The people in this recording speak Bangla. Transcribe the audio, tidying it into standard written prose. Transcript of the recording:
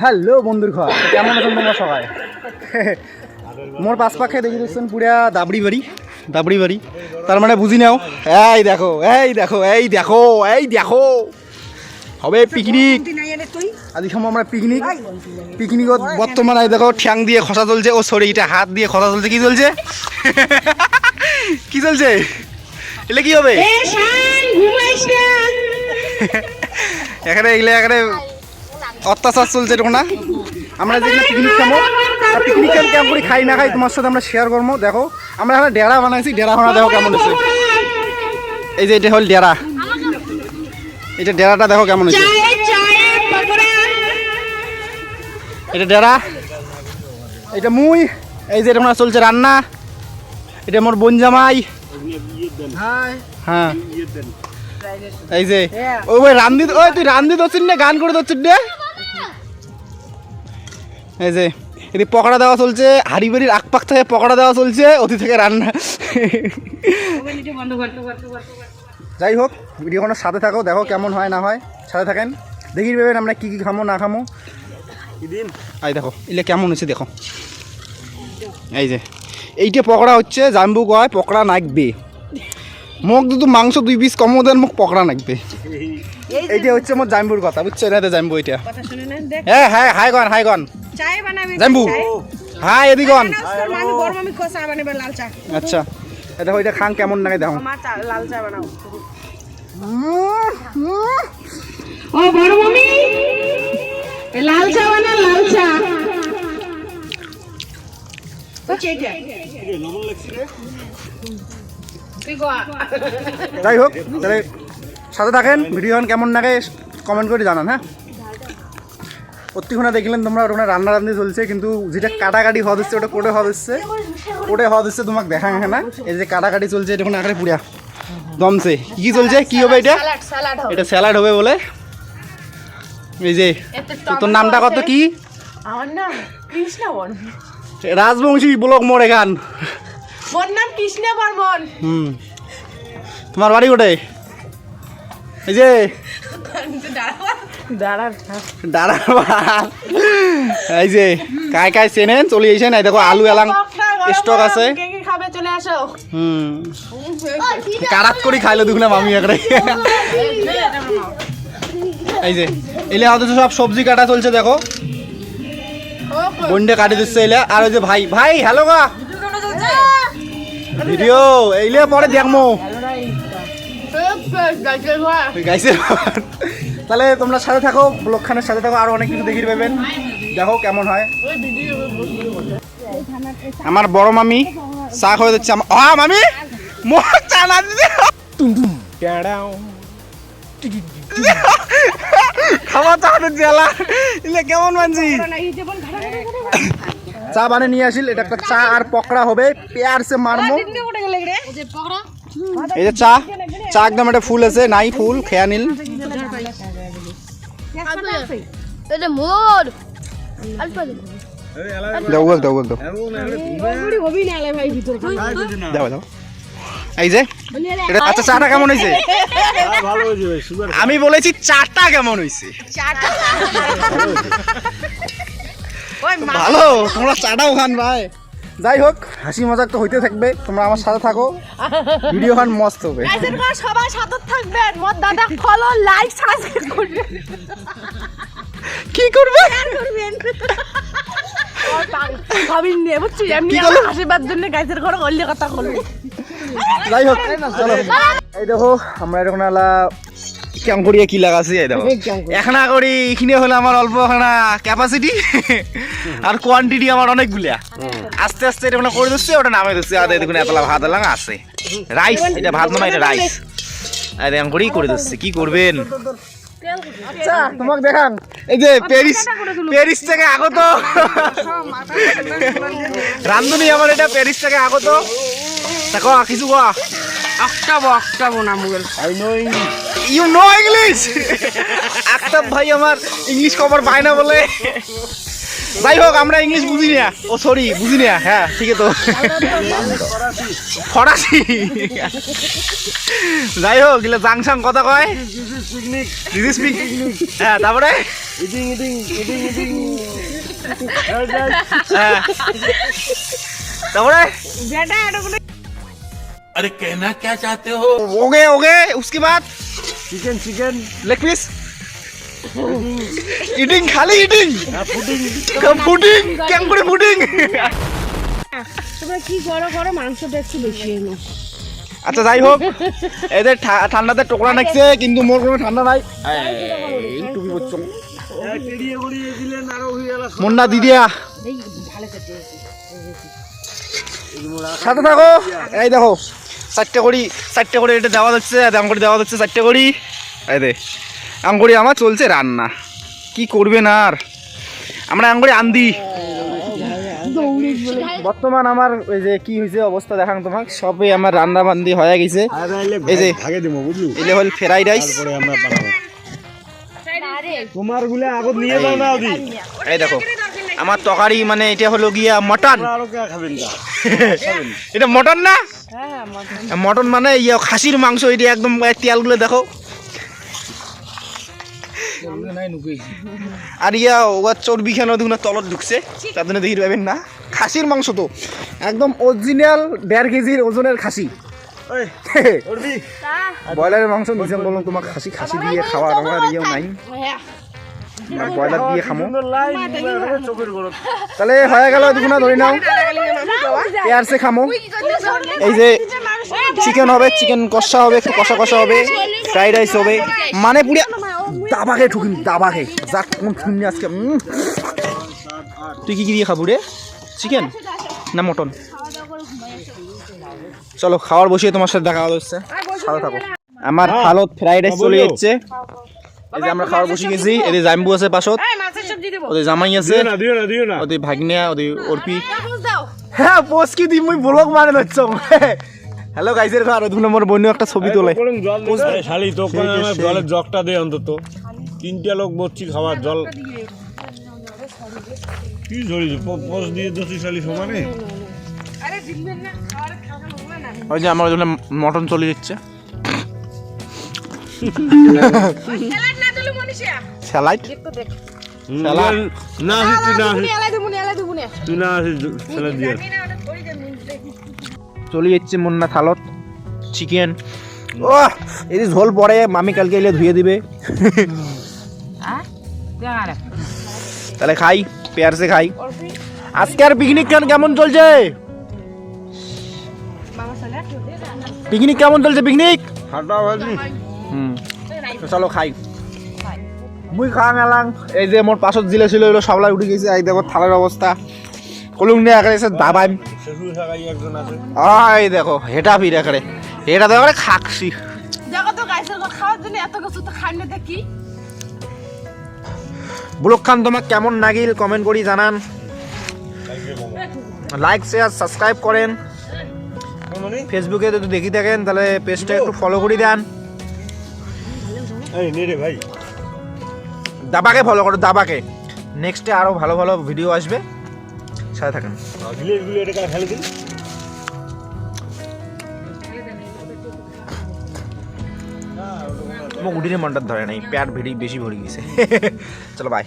হ্যালো বন্ধুর ঘর কেমন আছেন তোমরা সবাই? মোর পাশ পাখে দেখি দিচ্ছেন পুরা দাবড়ি বাড়ি তার মানে বুঝি নাও। এই দেখো এই দেখো এই দেখো এই দেখো হবে পিকনিক। আজ সময় আমরা পিকনিকত বর্তমানে দেখো ঠ্যাং দিয়ে খসা চলছে, ও সরি এটা হাত দিয়ে খসা চলছে। কি চলছে কি চলছে এলে কি হবে এখানে এগুলো এখানে অত্যাচার চলছে এরকম না। আমরা যেখানে পিকনিক খাবো পিকনিক কেমন করে খাই না খাই তোমার সাথে আমরা শেয়ার করবো। দেখো আমরা এখানে ডেরা বানাইছি, ডেরা বানা দেখো কেমন হচ্ছে। এই যে এটা হল ডেরা, এটা ডেরাটা দেখো কেমন হচ্ছে। এটা ডেরা, এটা মুই। এই যে এটা চলছে রান্না, এটা মোর বোন জামাই। হ্যাঁ এই যে ওই রান্দি, ওই তুই রান্দি দচ্ছিস না গান করে দচ্ছিস রে। এই যে এদিকে পকোড়া দেওয়া চলছে, হাড়ি বাড়ির আকপাক থেকে পকোড়া দেওয়া চলছে, অতি থেকে রান্না। যাই হোক ভিডিওগুলোর সাথে থাকো, দেখো কেমন হয় না হয়, সাথে থাকেন দেখি পাবেন আমরা কী কী খামো না খামো। এই দেখো এলে কেমন হচ্ছে দেখো। এই যে এইটা পকোড়া হচ্ছে, জাম্বু কয় পকোড়া নাকবে, মোক দুটো মাংস 2 পিস কমও দেন, মোক পকোড়া নাকবে। এইটা হচ্ছে মোর জাম্বুর কথা, বুঝছো? এটাতে জাম্বু এটা। হ্যাঁ হ্যাঁ হাই গন হাই গন জাম্বু হ্যাঁ এদিকন। আচ্ছা দেখো এটা খান কেমন লাগে দেখো। লাল চা বানাও ও বড় মামি, লাল চা বানা, লাল চা। যাই হোক তাহলে সাথে থাকেন, ভিডিও কেমন লাগে কমেন্ট করে জানান। হ্যাঁ প্রত্যেকক্ষণে দেখলেন তোমরা ওখানে রান্না রান্নি চলছে, কিন্তু যেটা কাটাকাটি হওয়া দিচ্ছে ওটা কোটে হওয়া দিচ্ছে, কোটে হওয়া দিচ্ছে তোমাকে দেখা হ্যাঁ না। এই যে কাটাকাটি চলছে এটা কোনো আকারে পুরা দমছে। কি চলছে কি হবে এটা? এটা স্যালাড হবে বলে। এই যে তোর নামটা কত কি? আমার নাম কৃষ্ণা বর্মন, রাজবংশী ব্লক মোর এখান। মোর নাম কৃষ্ণা বর্মন। তোমার বাড়ি কোথায়? এই যে এই যে কায় কায় চেনেন চলে এসেন। এই দেখো আলু এলাং স্টক আছে। কারাত করে খাইলো দুগুনা মামি একরে। এই যে এলে আমাদের সব সবজি কাটা চলছে দেখো, বন্ডে কাটি দিচ্ছে এলে। আর ওই যে ভাই ভাই হ্যালো গা ভিডিও এইলে পরে দেখমো গাইছে। তাহলে তোমরা সাথে থাকো, ব্লগখানের সাথে থাকো, আরো অনেক কিছু দেখিয়ে পাবেন। দেখো কেমন হয়। আমার বড় মামি চা হয়ে যাচ্ছে। মামি চা না দিতে খাওয়া চা জেলা ইলে কেমন মানছি। চা বানিয়ে নিয়ে আসিল, এটা একটা চা আর পকড়া হবে, পেয়ার সে মারমো। এই যে চা চা একদম একটা ফুল আছে, নাই ফুল খেয়া নিল। এই যে আচ্ছা চাটা কেমন হয়েছে? আমি বলেছি চাটা কেমন হয়েছে? ভালো, তোমরা চাটাও খান ভাই। যাই হোক হাসি মজাক তো হইতে থাকবে, তোমরা আমার সাথে থাকো, ভিডিও খান মস্ত হবে। সবাই সাথে থাকবেন, মোর দাদা ফলো লাইক সাবস্ক্রাইব করবেন। কি করবে যাই হোক চলো। এই দেখো আমরা এরকম ক্যাম করিয়ে কি লাগাছি। এই দেখো এখানা করি এখানে হলে আমার অল্প এখানা ক্যাপাসিটি আর কোয়ান্টিটি আমার অনেকগুলা। আস্তে আস্তে এটা করে দিচ্ছে, ওটা নামে দিচ্ছে। আর দেখুন এতলা ভাত এলাম আছে, রাইস এটা ভাত নামা, এটা রাইস এরকম করেই করে দিচ্ছে। কি করবেন? আচ্ছা তোমাকে দেখান, এই যে প্যারিস থেকে আগত রান্ধুনি আমার, এটা প্যারিস থেকে আগত। দেখো কিছু কোয়া ইউ নো ইংলিশ। আক্তাব ভাই আমার ইংলিশ খবর পায় না বলে যাই হোক আমরা ইংলিশ বুঝি না, ও সরি বুঝি না, হ্যাঁ ঠিক আছে তো ফরাসি। যাই হোক এগুলো জাংসাং কথা কয়, দিস পিক, হ্যাঁ তারপরে হ্যাঁ তারপরে अरे कहना क्या चाहते हो? ओगे ओगे उसके बाद chicken chicken leg piece eating, খালি ইটিং, ফুডিং কেমন করে ফুডিং। তোমরা কি করো করো, মাংসটা একটু বেশি এনো। আচ্ছা যাই হোক, এদের ঠান্ডাতে টোকরা নাকছে কিন্তু মোর কোনো ঠান্ডা নাই। এই টুপি পরছো কেড়িয়ে গড়িয়ে দিলেন আরো হয়ে গেল। মুন্না দিদিয়া সাথে থাকো। এই দেখো চারটে করে এটা দেওয়া যাচ্ছে, আঙ্গুরি দেওয়া যাচ্ছে চারটে করি। এই দে আঙ্গুরি আমার চলছে রান্না, কি করবেন আর, আমরা আঙ্গুরি আন্দি। বর্তমান আমার ওই যে কি হয়েছে অবস্থা দেখান তোমাকে, সবে আমার রান্না বান্দি হয়ে গেছে। এই যে ভাগে দিব বুঝলি, এলে হল ফ্রাইড রাইস। তারপরে আমরা বানাবো। তোমার গুলা আগত নিয়ে যাও না ওদি। এই দেখো আমার তরকারি, মানে এটা হলো গিয়া মটন। আরো কে খাবেন না? এটা মটন না, মটন মানে ইয়া খাসির মাংস। এটা একদম তেলগুলো দেখো, আর ইয়া ওয়ার চর্বি খানো দেখুন তলত ঢুকছে, তার জন্য দেখি পাবেন না। খাসির মাংস তো একদম অরিজিনাল 1.5 কেজির ওজনের খাসি। ওই করবি ব্রয়লারের মাংস নিজাম বললাম তোমার, খাসি দিয়ে খাওয়ার আমার ইয়েও নাই, ব্রয়লার দিয়ে খামো। সুন্দর লাইন চোখের গরম। তাহলে হয়ে গেল দুগুনা ধরে নাও, পেয়ারসে খামো। এই যে চিকেন হবে, চিকেন কষা হবে, একটু কষা কষা হবে, ফ্রাইড রাইস হবে, মানে পুরিয়া দাবাকে ঠুকিন, দাবাকে যাক কোন শুনি আজকে। তুই কি দিয়ে খাবো রে, চিকেন না মটন? চলো খাওয়ার বসিয়ে তোমার সাথে দেখা হচ্ছে, সাথে থাকো। আমার হালত ফ্রাইড রাইস চলে যাচ্ছে। এই যে আমরা খাওয়ার বসে গেছি, এদের জাম্বু আছে পাশত, ওদের জামাই আছে, দিও না ওদের ভাগ্নিয়া, ওদের অর্পি। হ্যাঁ পোস্ট কি দিই মুই ব্লগ মানে লচ্ছ। হ্যালো গাইজের ঘর, ওদের মোর বন্ধু একটা ছবি তোলে। শালি তো আমার জলের জগটা দে অন্তত, 3টা লোক বসছি খাবার জল কি ঝরিস পোস্ট দিয়ে দছি শালি সমানে। ওই যে আমার জন্য মটন চলে যাচ্ছে, স্যালাড স্যালাড না তুই না স্যালাড দিয়ে চলে যাচ্ছে মুন্না থালত চিকেন। ও এই যে ঝোল পরে মামি কালকে এলে ধুয়ে দিবে। তাহলে খাই, পেয়ারসে খাই। আজকে আর পিকনিক কেমন চলছে? পিকনিক কেমন চলছে? পিকনিক চলো খাই। মুই খাওয়া গেলাম। এই যে মোর পাশত জিলে ছিল এগুলো সবলাই উঠে গেছে। এই দেখো থালার অবস্থা, কলুং নিয়ে একারে দাবাই। একজন আছে এই দেখো হেটা ফিরে একারে, এটা দেখো খাকছি। ব্লগ খান তোমার কেমন লাগিল কমেন্ট করি জানান, লাইক শেয়ার সাবস্ক্রাইব করেন। ফেসবুকে যদি দেখি থাকেন তাহলে পেজটা একটু ফলো করে দেন। এই নে রে ভাই, দাবাকে ফলো করো, দাবাকে। নেক্সটে আরো ভালো ভালো ভিডিও আসবে, সাথে থাকেন। এগুলো এটা খেলে দিন। মুখ উঠিনে মনটা ধরে নাই, পেট বেশি ভরে গেছে। চলো বাই।